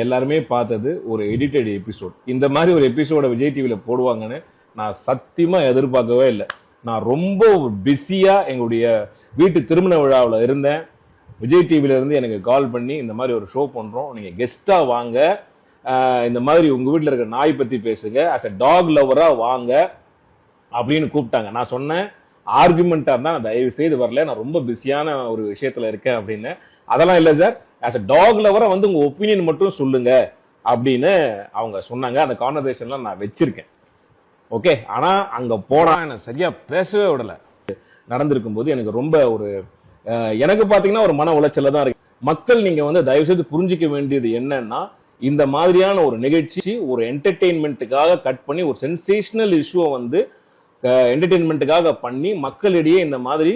எல்லாருமே பார்த்தது ஒரு எடிட்டட் எபிசோட். இந்த மாதிரி ஒரு எபிசோட விஜய் டிவியில் போடுவாங்கன்னு நான் சத்தியமா எதிர்பார்க்கவே இல்லை. நான் ரொம்ப பிஸியா எங்களுடைய வீட்டு திருமண விழாவில் இருந்தேன். விஜய் டிவில இருந்து எனக்கு கால் பண்ணி இந்த மாதிரி ஒரு ஷோ பண்றோம், நீங்க கெஸ்டா வாங்க, இந்த மாதிரி உங்க வீட்டில் இருக்கிற நாய் பத்தி பேசுங்க, அஸ் அ டாக் லவரா வாங்க அப்படின்னு கூப்பிட்டாங்க. நான் சொன்னேன், ஆர்குமெண்டா இருந்தா நான் தயவு செய்து வரல, நான் ரொம்ப பிஸியான ஒரு விஷயத்துல இருக்கேன் அப்படின்னு. அதெல்லாம் இல்லை சார், ஆஸ் அ டாக் லவரா வந்து உங்க ஒப்பீனியன் மட்டும் சொல்லுங்க அப்படின்னு அவங்க சொன்னாங்க. அந்த கான்வர்சேஷன்லாம் நான் வச்சிருக்கேன். ஓகே, ஆனா அங்க போனா என்ன சரியா பேசவே விடல. நடந்திருக்கும் போது எனக்கு ரொம்ப ஒரு எனக்கு பாத்தீங்கன்னா ஒரு மன உளைச்சல தான் இருக்கு. மக்கள் நீங்க வந்து தயவு செய்து புரிஞ்சிக்க வேண்டியது என்னன்னா, இந்த மாதிரியான ஒரு நிகழ்ச்சி ஒரு என்டர்டெயின்மெண்ட்டுக்காக கட் பண்ணி ஒரு சென்சேஷனல் இஷ்யூவை வந்து என்டர்டெயின்மெண்ட்டுக்காக பண்ணி மக்களிடையே இந்த மாதிரி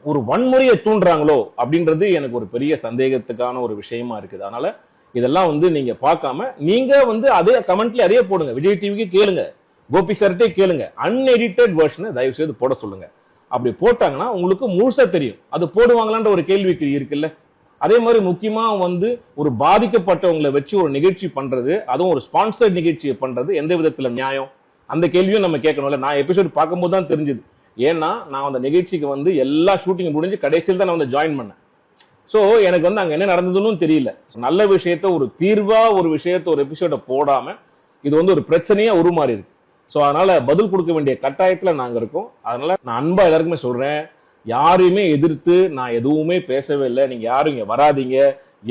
ஒரு வன்முறையை தூண்டுறாங்களோ அப்படின்றது எனக்கு ஒரு பெரிய சந்தேகத்துக்கான ஒரு விஷயமா இருக்குது. அதனால இதெல்லாம் வந்து நீங்க பார்க்காம நீங்க வந்து அதே கமெண்ட்ல அதே போடுங்க. விஜய் டிவிக்கு கேளுங்க, கோபி சார்ட்டே கேளுங்க, அன்எடிட்டட் வெர்ஷனை தயவு செய்து போட சொல்லுங்க. அப்படி போட்டாங்கன்னா உங்களுக்கு முழுசா தெரியும். அது போடுவாங்களான்ற ஒரு கேள்விக்குறி இருக்குல்ல. அதே மாதிரி முக்கியமா வந்து ஒரு பாதிக்கப்பட்டவங்களை வச்சு ஒரு நிகழ்ச்சி பண்றது, அதுவும் ஒரு ஸ்பான்சர்ட் நிகழ்ச்சியை பண்றது எந்த விதத்துல நியாயம்? அந்த கேள்வியும் நம்ம கேட்கணும்ல. நான் எபிசோட் பார்க்கும்போது தான் தெரிஞ்சது. ஏன்னா நான் அந்த நிகழ்ச்சிக்கு வந்து எல்லா ஷூட்டிங் முடிஞ்சு கடைசியில் தான் நான் வந்து ஜாயின் பண்ணேன். ஸோ எனக்கு வந்து அங்க என்ன நடந்ததுன்னு தெரியல. நல்ல விஷயத்த ஒரு தீர்வா ஒரு விஷயத்த ஒரு எபிசோட போடாம இது வந்து ஒரு பிரச்சனையா உருமாறி இருக்கு. ஸோ அதனால பதில் கொடுக்க வேண்டிய கட்டாயத்துல நாங்க இருக்கோம். அதனால நான் அன்பா எல்லாருக்குமே சொல்றேன், யாரையுமே எதிர்த்து நான் எதுவுமே பேசவே இல்லை. நீங்க யாரும் இங்க வராதீங்க,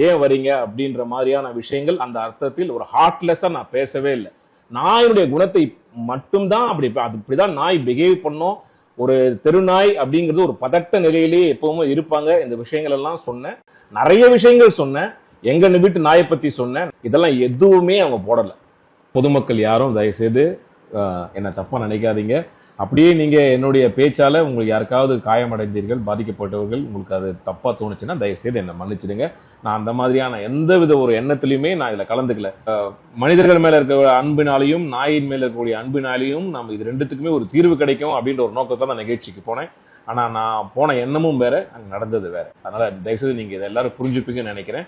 ஏன் வரீங்க அப்படின்ற மாதிரியான விஷயங்கள் அந்த அர்த்தத்தில் ஒரு ஹார்ட்லெஸ்ஸா நான் பேசவே இல்லை. நாயுடைய குணத்தை மட்டும்தான் அப்படிதான் நாய் பிஹேவ் பண்ணோம். ஒரு தெருநாய் அப்படிங்கிறது ஒரு பதட்ட நிலையிலேயே எப்பவுமே இருப்பாங்க. இந்த விஷயங்கள் எல்லாம் சொன்னேன், நிறைய விஷயங்கள் சொன்னேன், எங்க வீட்டு நாயை பத்தி சொன்னேன். இதெல்லாம் எதுவுமே அவங்க போடல. பொதுமக்கள் யாரும் தயவு செய்து என்ன தப்பா நினைக்காதீங்க. அப்படியே நீங்க என்னுடைய பேச்சால உங்களுக்கு யாருக்காவது காயமடைந்தீர்கள், பாதிக்கப்பட்டவர்கள், உங்களுக்கு அது தப்பா தோணுச்சுன்னா தயவு செய்து என்னை மன்னிச்சிடுங்க. நான் அந்த மாதிரியான எந்தவித ஒரு எண்ணத்திலையுமே நான் இதுல கலந்துக்கல. மனிதர்கள் மேல இருக்க அன்பினாலையும் நாயின் மேல இருக்கக்கூடிய அன்பினாலையும் நம்ம இது ரெண்டுத்துக்குமே ஒரு தீர்வு கிடைக்கும் அப்படின்ற ஒரு நோக்கத்தை நான் நிகழ்ச்சிக்கு போனேன். ஆனா நான் போன எண்ணமும் வேற, அங்க நடந்தது வேற. அதனால தயவு செய்து நீங்க இதை எல்லாரும் புரிஞ்சுப்பீங்கன்னு நினைக்கிறேன்.